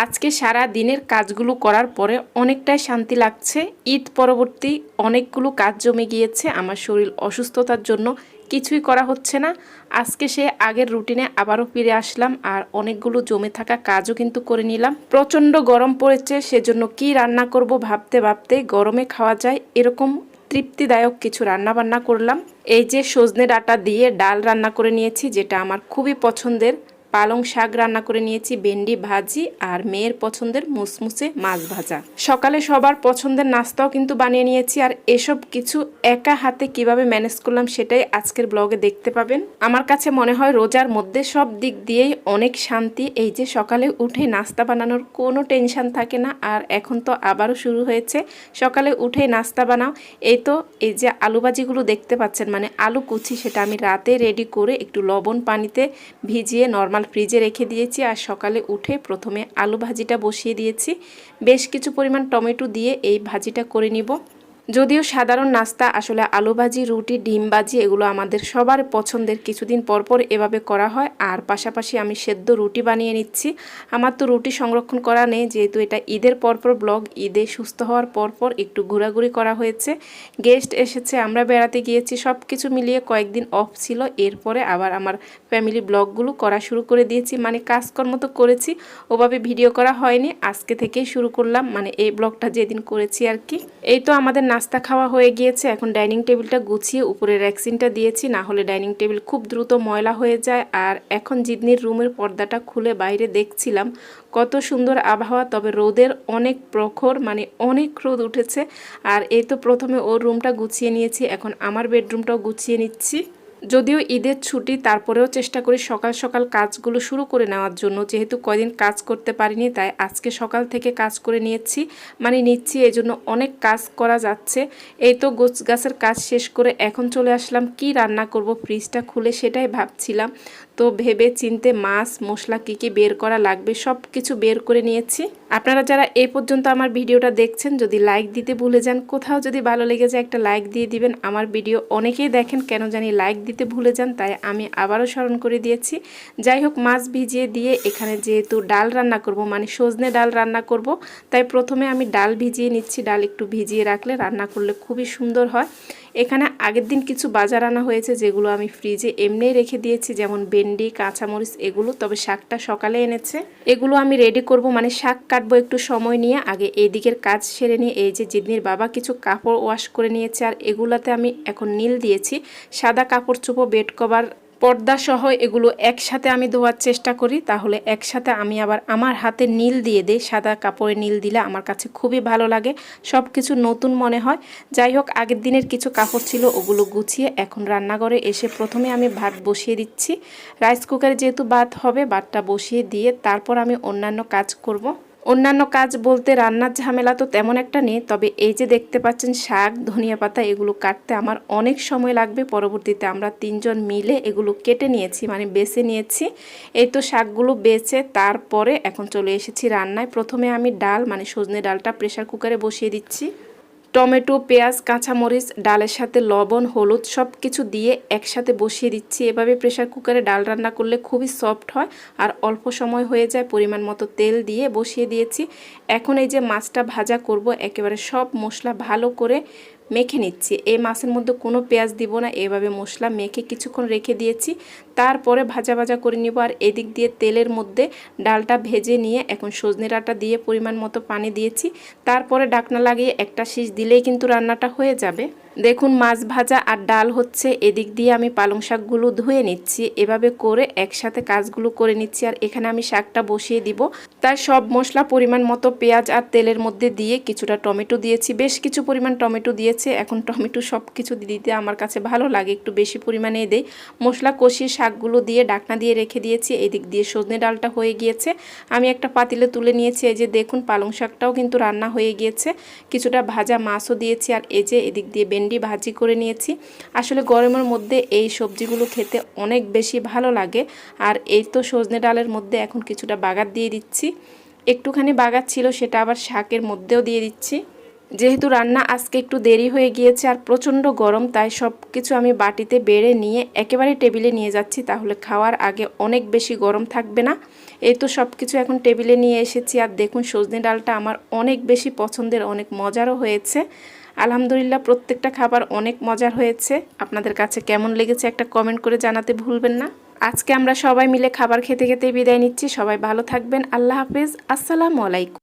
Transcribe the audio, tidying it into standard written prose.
আজকে সারা দিনের কাজগুলো করার পরে অনেকটাই শান্তি লাগছে। ঈদ পরবর্তী অনেকগুলো কাজ জমে গিয়েছে, আমার শরীর অসুস্থতার জন্য কিছুই করা হচ্ছে না। আজকে সে আগের রুটিনে আবারও ফিরে আসলাম আর অনেকগুলো জমে থাকা কাজও কিন্তু করে নিলাম। প্রচণ্ড গরম পড়েছে, সেজন্য কি রান্না করব ভাবতে ভাবতে গরমে খাওয়া যায় এরকম তৃপ্তিদায়ক কিছু রান্না বান্না করলাম। এই যে সজনে ডাঁটা দিয়ে ডাল রান্না করে নিয়েছি, যেটা আমার খুবই পছন্দের। পালং শাক রান্না করে নিয়েছি, ভেন্ডি ভাজি, আর মেয়ের পছন্দের মুসমুসে মাছ ভাজা। সকালে সবার পছন্দের নাস্তাও কিন্তু বানিয়ে নিয়েছি। আর এসব কিছু একা হাতে কিভাবে ম্যানেজ করলাম সেটাই আজকের ব্লগে দেখতে পাবেন। আমার কাছে মনে হয় রোজার মধ্যে সব দিক দিয়েই অনেক শান্তি। এই যে সকালে উঠে নাস্তা বানানোর কোনো টেনশন থাকে না। আর এখন তো আবারও শুরু হয়েছে, সকালে উঠে নাস্তা বানাও। এই যে আলু ভাজিগুলো দেখতে পাচ্ছেন, মানে আলু কুচি, সেটা আমি রাতে রেডি করে একটু লবণ পানিতে ভিজিয়ে নর্মাল ফ্রিজে রেখে দিয়েছি। আর সকালে উঠে প্রথমে আলু ভাজিটা বসিয়ে দিয়েছি। বেশ কিছু পরিমাণ টমেটো দিয়ে এই ভাজিটা করে নিব। যদিও সাধারণ নাস্তা, আসলে আলু ভাজি, রুটি, ডিম ভাজি এগুলো আমাদের সবার পছন্দের। কিছুদিন পর পর এভাবে করা হয়। আর পাশাপাশি আমি সেদ্ধ রুটি বানিয়ে নিচ্ছি। আমার তো রুটি সংরক্ষণ করা নেই, যেহেতু এটা ঈদের পরপর ব্লগ। ঈদে সুস্থ হওয়ার পরপর একটু ঘোরাঘুরি করা হয়েছে, গেস্ট এসেছে, আমরা বেড়াতে গিয়েছি, সব কিছু মিলিয়ে কয়েকদিন অফ ছিল। এরপরে আবার আমার ফ্যামিলি ব্লগগুলো করা শুরু করে দিয়েছি। মানে কাজকর্ম তো করেছি, ওভাবে ভিডিও করা হয়নি, আজকে থেকেই শুরু করলাম, মানে এই ব্লগটা যেদিন করেছি আর কি। এই তো আমাদের নাস্তা খাওয়া হয়ে গিয়েছে। এখন ডাইনিং টেবিলটা গুছিয়ে উপরে র্যাকসিনটা দিয়েছি, না হলে ডাইনিং টেবিল খুব দ্রুত ময়লা হয়ে যায়। আর এখন জিদনির রুমের পর্দাটা খুলে বাইরে দেখছিলাম কত সুন্দর আবহাওয়া, তবে রোদের অনেক প্রখর, মানে অনেক রোদ উঠেছে। আর এই তো প্রথমে ওর রুমটা গুছিয়ে নিয়েছি, এখন আমার বেডরুমটাও গুছিয়ে নিচ্ছি। যদিও ঈদের ছুটি, তারপরেও চেষ্টা করি সকাল সকাল কাজগুলো শুরু করে নেওয়ার জন্য। যেহেতু কয়দিন কাজ করতে পারিনি, তাই আজকে সকাল থেকে কাজ করে নিচ্ছি, এই জন্য অনেক কাজ করা যাচ্ছে। এই তো গোছ গাছের কাজ শেষ করে এখন চলে আসলাম কি রান্না করব, ফ্রিজটা খুলে সেটাই ভাবছিলাম। তো ভেবে চিনতে মাছ মশলা কি বের করা লাগবে সব কিছু বের করে নিয়েছি। আপনারা যারা এই পর্যন্ত আমার ভিডিওটা দেখছেন, যদি লাইক দিতে ভুলে যান, কোথাও যদি ভালো লেগে যায় একটা লাইক দিয়ে দিবেন। আমার ভিডিও অনেকেই দেখেন, কেন জানি লাইক দিতে ভুলে যান, তাই আমি আবারও স্মরণ করে দিয়েছি। যাই হোক, মাছ ভিজিয়ে দিয়ে এখানে যেহেতু ডাল রান্না করব, মানে সজনে ডাল রান্না করব, তাই প্রথমে আমি ডাল ভিজিয়ে নিচ্ছি। ডাল একটু ভিজিয়ে রাখলে রান্না করলে খুবই সুন্দর হয়। এখানে আগের দিন কিছু বাজার আনা হয়েছে, যেগুলো আমি ফ্রিজে এমনিই রেখে দিয়েছি, যেমন ভেন্ডি, কাঁচামরিচ এগুলো। তবে শাকটা সকালে এনেছে, এগুলো আমি রেডি করব, মানে শাক কাটবো একটু সময় নিয়ে। আগে এই দিকের কাজ সেরে নিয়ে, এই যে জিদনির বাবা কিছু কাপড় ওয়াশ করে নিয়েছে, আর এগুলাতে আমি এখন নীল দিয়েছি। সাদা কাপড় চোপড়, বেড কভার, পর্দা সহ এগুলো একসাথে আমি ধোয়ার চেষ্টা করি, তাহলে একসাথে আমি আবার আমার হাতে নীল দিয়ে দিই। সাদা কাপড়ে নীল দিলে আমার কাছে খুবই ভালো লাগে, সব কিছু নতুন মনে হয়। যাই হোক, আগের দিনের কিছু কাপড় ছিল, ওগুলো গুছিয়ে এখন রান্নাঘরে এসে প্রথমে আমি ভাত বসিয়ে দিচ্ছি। রাইস কুকারে যেহেতু ভাত হবে, ভাতটা বসিয়ে দিয়ে তারপর আমি অন্যান্য কাজ করব। অন্যান্য কাজ বলতে রান্নার ঝামেলা তো তেমন একটা নেই, তবে এই যে দেখতে পাচ্ছেন শাক, ধনিয়া পাতা, এগুলো কাটতে আমার অনেক সময় লাগবে। পরবর্তীতে আমরা তিনজন মিলে এগুলো কেটে নিয়েছি, মানে বেছে নিয়েছি। এই তো শাকগুলো বেছে তারপরে এখন চলে এসেছি রান্নায়। প্রথমে আমি ডাল, মানে সজনে ডালটা প্রেসার কুকারে বসিয়ে দিচ্ছি। টমেটো, পেঁয়াজ, কাঁচামরিচ, ডালের সাথে লবণ, হলুদ সব কিছু দিয়ে একসাথে বসিয়ে দিচ্ছি। এভাবে প্রেসার কুকারে ডাল রান্না করলে খুবই সফট হয় আর অল্প সময় হয়ে যায়। পরিমাণ মতো তেল দিয়ে বসিয়ে দিয়েছি। এখন এই যে মাছটা ভাজা করব, একেবারে সব মশলা ভালো করে মেখে নিচ্ছি। এই মাছের মধ্যে কোনো পেঁয়াজ দিব না, এভাবে মশলা মেখে কিছুক্ষণ রেখে দিয়েছি। তারপরে ভাজা ভাজা করে নিব। আর এদিক দিয়ে তেলের মধ্যে ডালটা ভেজে নিয়ে এখন সজনে ডাঁটা দিয়ে পরিমাণ মতো পানি দিয়েছি। তারপরে ঢাকনা লাগিয়ে একটা সিজ দিলেই কিন্তু রান্নাটা হয়ে যাবে। দেখুন, মাছ ভাজা আর ডাল হচ্ছে, এদিক দিয়ে আমি পালং শাকগুলো ধুয়ে নিচ্ছি। এভাবে করে একসাথে কাজগুলো করে নিচ্ছি। আর এখানে আমি শাকটা বসিয়ে দিব। তাই সব মশলা পরিমাণ মতো পেঁয়াজ আর তেলের মধ্যে দিয়ে কিছুটা টমেটো দিয়েছি, বেশ কিছু পরিমাণ টমেটো দিয়েছে। এখন টমেটো সব কিছু দিতে আমার কাছে ভালো লাগে, একটু বেশি পরিমাণে দেই। মশলা কষিয়ে শাকগুলো দিয়ে ঢাকনা দিয়ে রেখে দিয়েছি। এদিক দিয়ে সজনে ডালটা হয়ে গিয়েছে, আমি একটা পাতিলে তুলে নিয়েছি। এই যে দেখুন, পালং শাকটাও কিন্তু রান্না হয়ে গিয়েছে। কিছুটা ভাজা মাছও দিয়েছি। আর এই যে এদিক দিয়ে ভেন্ডি ভাজি করে নিয়েছি। আসলে গরমের মধ্যে এই সবজিগুলো খেতে অনেক বেশি ভালো লাগে। আর এই তো সজনে ডালের মধ্যে এখন কিছুটা বাগার দিয়ে দিচ্ছি। একটুখানি বাগার ছিল, সেটা আবার শাকের মধ্যেও দিয়ে দিচ্ছি। যেহেতু রান্না আজকে একটু দেরি হয়ে গিয়েছে আর প্রচণ্ড গরম, তাই সব কিছু আমি বাটিতে বেড়ে নিয়ে একেবারে টেবিলে নিয়ে যাচ্ছি, তাহলে খাওয়ার আগে অনেক বেশি গরম থাকবে না। এই তো সব কিছু এখন টেবিলে নিয়ে এসেছি। আর দেখুন সজনে ডালটা আমার অনেক বেশি পছন্দের, অনেক মজারও হয়েছে। আলহামদুলিল্লাহ প্রত্যেকটা খাবার অনেক মজার হয়েছে। আপনাদের কাছে কেমন লেগেছে একটা কমেন্ট করে জানাতে ভুলবেন না। আজকে আমরা সবাই মিলে খাবার খেতে খেতে বিদায় নিচ্ছি। সবাই ভালো থাকবেন। আল্লাহ হাফেজ। আসসালামু আলাইকুম।